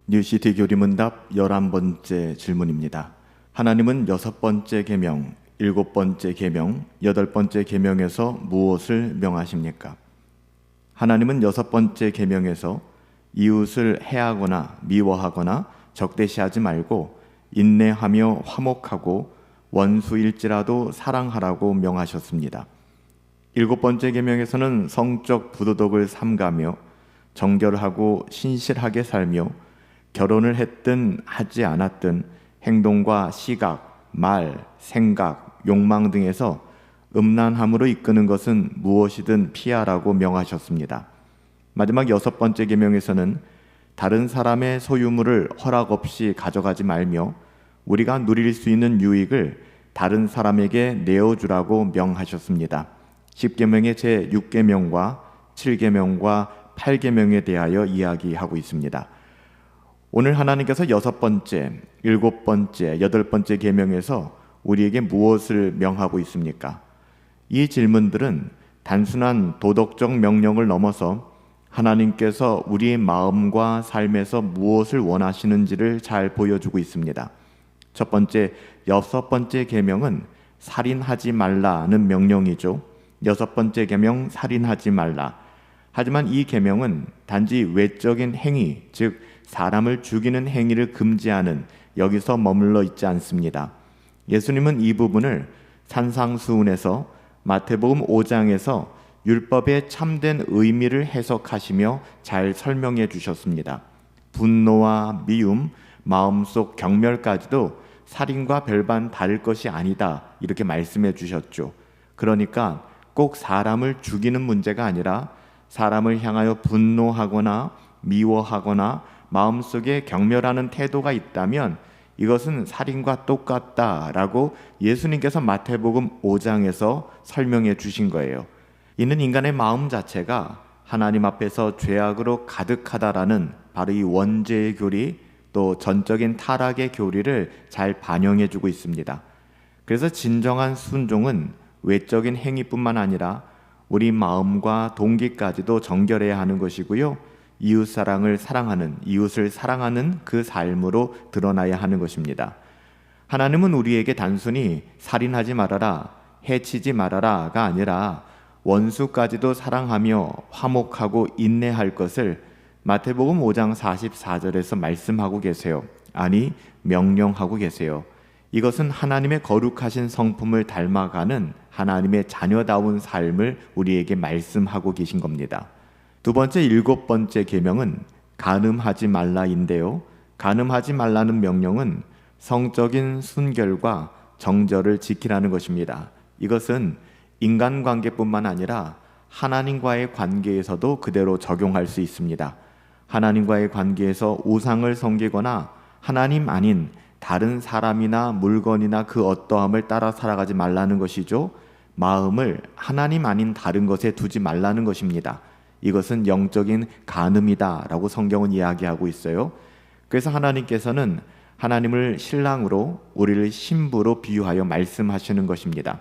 뉴시티 교리문답 11번째 질문입니다. 하나님은 6번째 계명, 7번째 계명, 8번째 계명에서 무엇을 명하십니까? 하나님은 6번째 계명에서 이웃을 해하거나 미워하거나 적대시하지 말고 인내하며 화목하고 원수일지라도 사랑하라고 명하셨습니다. 7번째 계명에서는 성적 부도덕을 삼가며 정결하고 신실하게 살며 결혼을 했든 하지 않았든 행동과 시각, 말, 생각, 욕망 등에서 음란함으로 이끄는 것은 무엇이든 피하라고 명하셨습니다. 마지막 6번째 계명에서는 다른 사람의 소유물을 허락 없이 가져가지 말며 우리가 누릴 수 있는 유익을 다른 사람에게 내어주라고 명하셨습니다. 10계명의 제6계명과 7계명과 8계명에 대하여 이야기하고 있습니다. 오늘 하나님께서 6번째, 7번째, 8번째 계명에서 우리에게 무엇을 명하고 있습니까? 이 질문들은 단순한 도덕적 명령을 넘어서 하나님께서 우리의 마음과 삶에서 무엇을 원하시는지를 잘 보여주고 있습니다. 첫 번째, 6번째 계명은 살인하지 말라는 명령이죠. 6번째 계명 살인하지 말라. 하지만 이 계명은 단지 외적인 행위, 즉 사람을 죽이는 행위를 금지하는 여기서 머물러 있지 않습니다. 예수님은 이 부분을 산상수훈에서 마태복음 5장에서 율법의 참된 의미를 해석하시며 잘 설명해 주셨습니다. 분노와 미움, 마음속 경멸까지도 살인과 별반 다를 것이 아니다 이렇게 말씀해 주셨죠. 그러니까 꼭 사람을 죽이는 문제가 아니라 사람을 향하여 분노하거나 미워하거나 마음속에 경멸하는 태도가 있다면 이것은 살인과 똑같다라고 예수님께서 마태복음 5장에서 설명해 주신 거예요. 이는 인간의 마음 자체가 하나님 앞에서 죄악으로 가득하다라는 바로 이 원죄의 교리, 또 전적인 타락의 교리를 잘 반영해 주고 있습니다. 그래서 진정한 순종은 외적인 행위뿐만 아니라 우리 마음과 동기까지도 정결해야 하는 것이고요. 이웃을 사랑하는 그 삶으로 드러나야 하는 것입니다. 하나님은 우리에게 단순히 살인하지 말아라, 해치지 말아라가 아니라 원수까지도 사랑하며 화목하고 인내할 것을 마태복음 5장 44절에서 말씀하고 계세요. 아니, 명령하고 계세요. 이것은 하나님의 거룩하신 성품을 닮아가는 하나님의 자녀다운 삶을 우리에게 말씀하고 계신 겁니다. 두 번째, 7번째 계명은 간음하지 말라인데요. 간음하지 말라는 명령은 성적인 순결과 정절을 지키라는 것입니다. 이것은 인간관계뿐만 아니라 하나님과의 관계에서도 그대로 적용할 수 있습니다. 하나님과의 관계에서 우상을 섬기거나 하나님 아닌 다른 사람이나 물건이나 그 어떠함을 따라 살아가지 말라는 것이죠. 마음을 하나님 아닌 다른 것에 두지 말라는 것입니다. 이것은 영적인 간음이다 라고 성경은 이야기하고 있어요. 그래서 하나님께서는 하나님을 신랑으로 우리를 신부로 비유하여 말씀하시는 것입니다.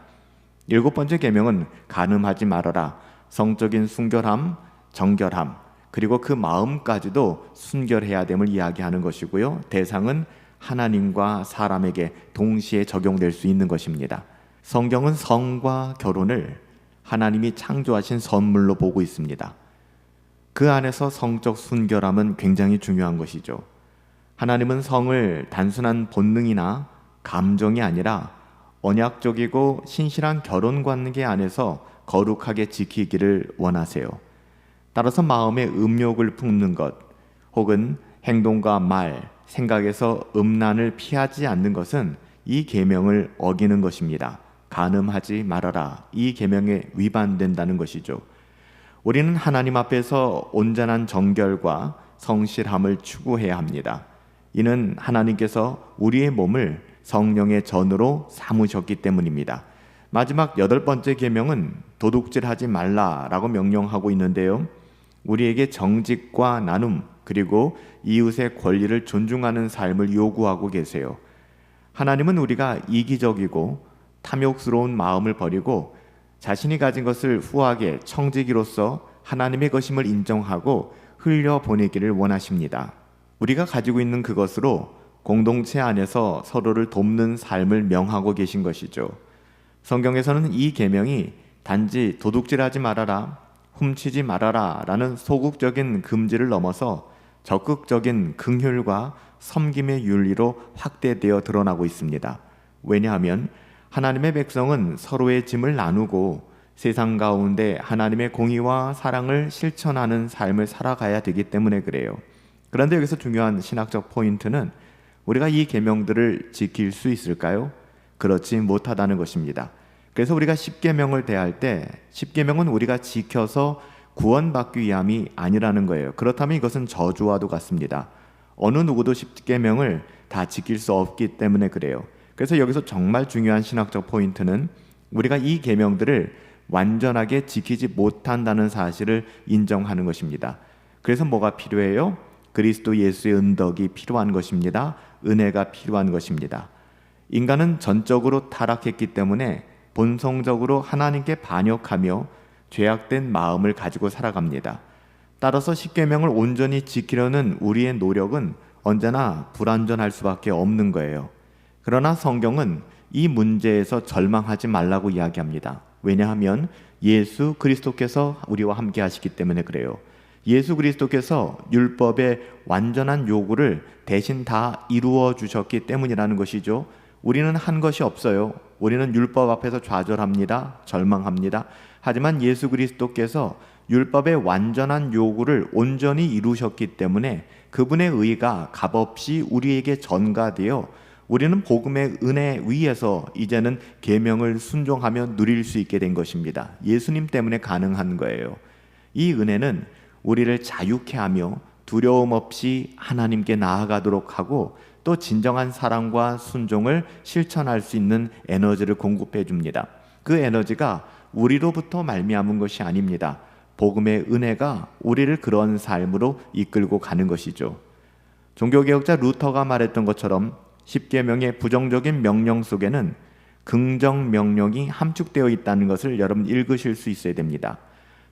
7번째 계명은 간음하지 말아라. 성적인 순결함, 정결함, 그리고 그 마음까지도 순결해야 됨을 이야기하는 것이고요. 대상은 하나님과 사람에게 동시에 적용될 수 있는 것입니다. 성경은 성과 결혼을 하나님이 창조하신 선물로 보고 있습니다. 그 안에서 성적 순결함은 굉장히 중요한 것이죠. 하나님은 성을 단순한 본능이나 감정이 아니라 언약적이고 신실한 결혼 관계 안에서 거룩하게 지키기를 원하세요. 따라서 마음의 음욕을 품는 것, 혹은 행동과 말, 생각에서 음란을 피하지 않는 것은 이 계명을 어기는 것입니다. 간음하지 말아라. 이 계명에 위반된다는 것이죠. 우리는 하나님 앞에서 온전한 정결과 성실함을 추구해야 합니다. 이는 하나님께서 우리의 몸을 성령의 전으로 삼으셨기 때문입니다. 마지막 8번째 계명은 도둑질하지 말라라고 명령하고 있는데요. 우리에게 정직과 나눔, 그리고 이웃의 권리를 존중하는 삶을 요구하고 계세요. 하나님은 우리가 이기적이고 탐욕스러운 마음을 버리고 자신이 가진 것을 후하게 청지기로서 하나님의 것임을 인정하고 흘려보내기를 원하십니다. 우리가 가지고 있는 그것으로 공동체 안에서 서로를 돕는 삶을 명하고 계신 것이죠. 성경에서는 이 계명이 단지 도둑질하지 말아라, 훔치지 말아라 라는 소극적인 금지를 넘어서 적극적인 긍휼과 섬김의 윤리로 확대되어 드러나고 있습니다. 왜냐하면 하나님의 백성은 서로의 짐을 나누고 세상 가운데 하나님의 공의와 사랑을 실천하는 삶을 살아가야 되기 때문에 그래요. 그런데 여기서 중요한 신학적 포인트는 우리가 이 계명들을 지킬 수 있을까요? 그렇지 못하다는 것입니다. 그래서 우리가 십계명을 대할 때 십계명은 우리가 지켜서 구원받기 위함이 아니라는 거예요. 그렇다면 이것은 저주와도 같습니다. 어느 누구도 십계명을 다 지킬 수 없기 때문에 그래요. 그래서 여기서 정말 중요한 신학적 포인트는 우리가 이 계명들을 완전하게 지키지 못한다는 사실을 인정하는 것입니다. 그래서 뭐가 필요해요? 그리스도 예수의 은덕이 필요한 것입니다. 은혜가 필요한 것입니다. 인간은 전적으로 타락했기 때문에 본성적으로 하나님께 반역하며 죄악된 마음을 가지고 살아갑니다. 따라서 십계명을 온전히 지키려는 우리의 노력은 언제나 불완전할 수밖에 없는 거예요. 그러나 성경은 이 문제에서 절망하지 말라고 이야기합니다. 왜냐하면 예수 그리스도께서 우리와 함께 하시기 때문에 그래요. 예수 그리스도께서 율법의 완전한 요구를 대신 다 이루어 주셨기 때문이라는 것이죠. 우리는 한 것이 없어요. 우리는 율법 앞에서 좌절합니다. 절망합니다. 하지만 예수 그리스도께서 율법의 완전한 요구를 온전히 이루셨기 때문에 그분의 의가 값없이 우리에게 전가되어 우리는 복음의 은혜 위에서 이제는 계명을 순종하며 누릴 수 있게 된 것입니다. 예수님 때문에 가능한 거예요. 이 은혜는 우리를 자유케 하며 두려움 없이 하나님께 나아가도록 하고 또 진정한 사랑과 순종을 실천할 수 있는 에너지를 공급해 줍니다. 그 에너지가 우리로부터 말미암은 것이 아닙니다. 복음의 은혜가 우리를 그런 삶으로 이끌고 가는 것이죠. 종교개혁자 루터가 말했던 것처럼 십계명의 부정적인 명령 속에는 긍정 명령이 함축되어 있다는 것을 여러분 읽으실 수 있어야 됩니다.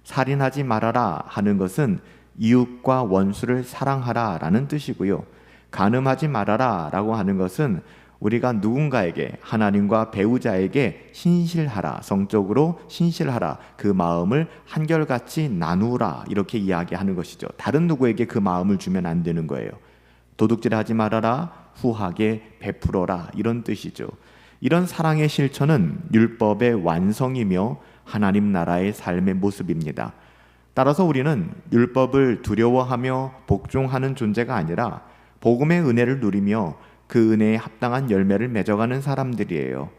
살인하지 말아라 하는 것은 이웃과 원수를 사랑하라 라는 뜻이고요. 간음하지 말아라 라고 하는 것은 우리가 누군가에게 하나님과 배우자에게 신실하라, 성적으로 신실하라, 그 마음을 한결같이 나누라 이렇게 이야기하는 것이죠. 다른 누구에게 그 마음을 주면 안 되는 거예요. 도둑질하지 말아라, 후하게 베풀어라 이런 뜻이죠. 이런 사랑의 실천은 율법의 완성이며 하나님 나라의 삶의 모습입니다. 따라서 우리는 율법을 두려워하며 복종하는 존재가 아니라 복음의 은혜를 누리며 그 은혜에 합당한 열매를 맺어가는 사람들이에요.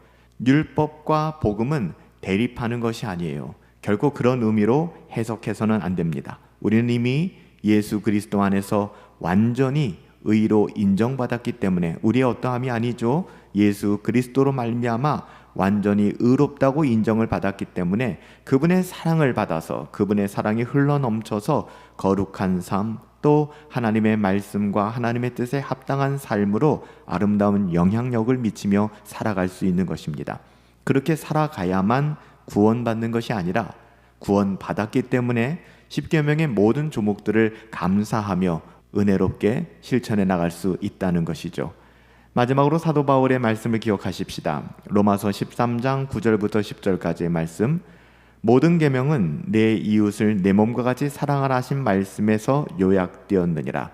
율법과 복음은 대립하는 것이 아니에요. 결코 그런 의미로 해석해서는 안 됩니다. 우리는 이미 예수 그리스도 안에서 완전히 의로 인정받았기 때문에 우리의 어떠함이 아니죠. 예수 그리스도로 말미암아 완전히 의롭다고 인정을 받았기 때문에 그분의 사랑을 받아서 그분의 사랑이 흘러넘쳐서 거룩한 삶, 또 하나님의 말씀과 하나님의 뜻에 합당한 삶으로 아름다운 영향력을 미치며 살아갈 수 있는 것입니다. 그렇게 살아가야만 구원받는 것이 아니라 구원받았기 때문에 십계명의 모든 조목들을 감사하며 은혜롭게 실천해 나갈 수 있다는 것이죠. 마지막으로 사도 바울의 말씀을 기억하십시다. 로마서 13장 9절부터 10절까지의 말씀, 모든 계명은 내 이웃을 내 몸과 같이 사랑하라 하신 말씀에서 요약되었느니라.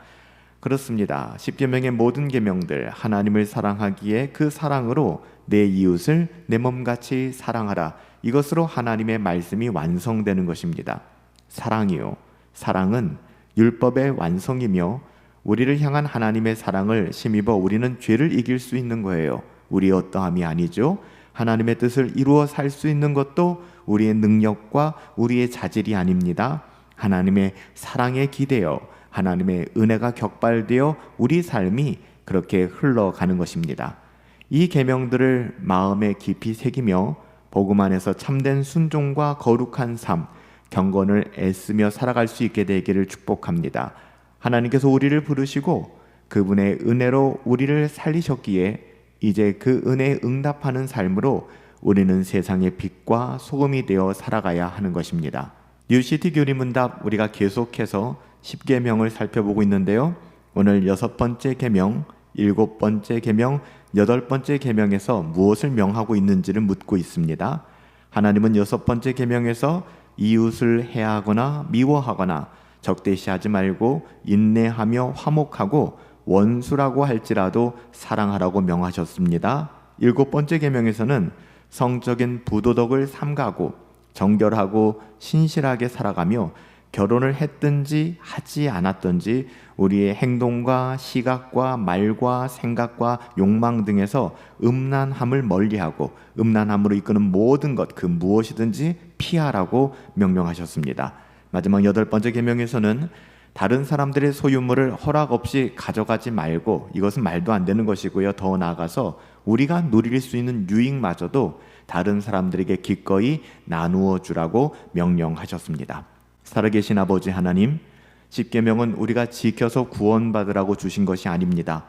그렇습니다. 십계명의 모든 계명들, 하나님을 사랑하기에 그 사랑으로 내 이웃을 내 몸같이 사랑하라. 이것으로 하나님의 말씀이 완성되는 것입니다. 사랑이요. 사랑은 율법의 완성이며 우리를 향한 하나님의 사랑을 힘입어 우리는 죄를 이길 수 있는 거예요. 우리의 어떠함이 아니죠. 하나님의 뜻을 이루어 살 수 있는 것도 우리의 능력과 우리의 자질이 아닙니다. 하나님의 사랑에 기대어 하나님의 은혜가 격발되어 우리 삶이 그렇게 흘러가는 것입니다. 이 계명들을 마음에 깊이 새기며 복음 안에서 참된 순종과 거룩한 삶, 경건을 애쓰며 살아갈 수 있게 되기를 축복합니다. 하나님께서 우리를 부르시고 그분의 은혜로 우리를 살리셨기에 이제 그 은혜에 응답하는 삶으로 우리는 세상의 빛과 소금이 되어 살아가야 하는 것입니다. 뉴시티 교리문답 우리가 계속해서 십계명을 살펴보고 있는데요. 오늘 6번째 계명, 7번째 계명, 8번째 계명에서 무엇을 명하고 있는지를 묻고 있습니다. 하나님은 6번째 계명에서 이웃을 해하거나 미워하거나 적대시하지 말고 인내하며 화목하고 원수라고 할지라도 사랑하라고 명하셨습니다. 7번째 계명에서는 성적인 부도덕을 삼가고 정결하고 신실하게 살아가며 결혼을 했든지 하지 않았든지 우리의 행동과 시각과 말과 생각과 욕망 등에서 음란함을 멀리하고 음란함으로 이끄는 모든 것 그 무엇이든지 피하라고 명령하셨습니다. 마지막 8번째 계명에서는 다른 사람들의 소유물을 허락 없이 가져가지 말고, 이것은 말도 안 되는 것이고요. 더 나아가서 우리가 누릴 수 있는 유익마저도 다른 사람들에게 기꺼이 나누어 주라고 명령하셨습니다. 살아계신 아버지 하나님, 십계명은 우리가 지켜서 구원받으라고 주신 것이 아닙니다.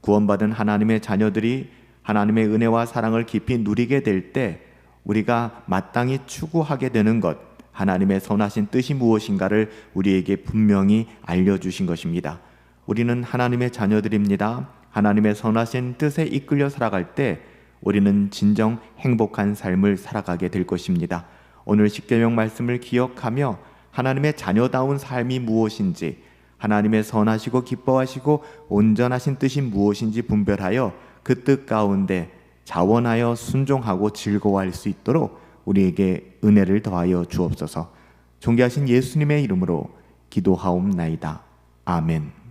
구원받은 하나님의 자녀들이 하나님의 은혜와 사랑을 깊이 누리게 될 때 우리가 마땅히 추구하게 되는 것, 하나님의 선하신 뜻이 무엇인가를 우리에게 분명히 알려주신 것입니다. 우리는 하나님의 자녀들입니다. 하나님의 선하신 뜻에 이끌려 살아갈 때 우리는 진정 행복한 삶을 살아가게 될 것입니다. 오늘 십계명 말씀을 기억하며 하나님의 자녀다운 삶이 무엇인지, 하나님의 선하시고 기뻐하시고 온전하신 뜻이 무엇인지 분별하여 그 뜻 가운데 자원하여 순종하고 즐거워할 수 있도록 우리에게 은혜를 더하여 주옵소서. 존귀하신 예수님의 이름으로 기도하옵나이다. 아멘.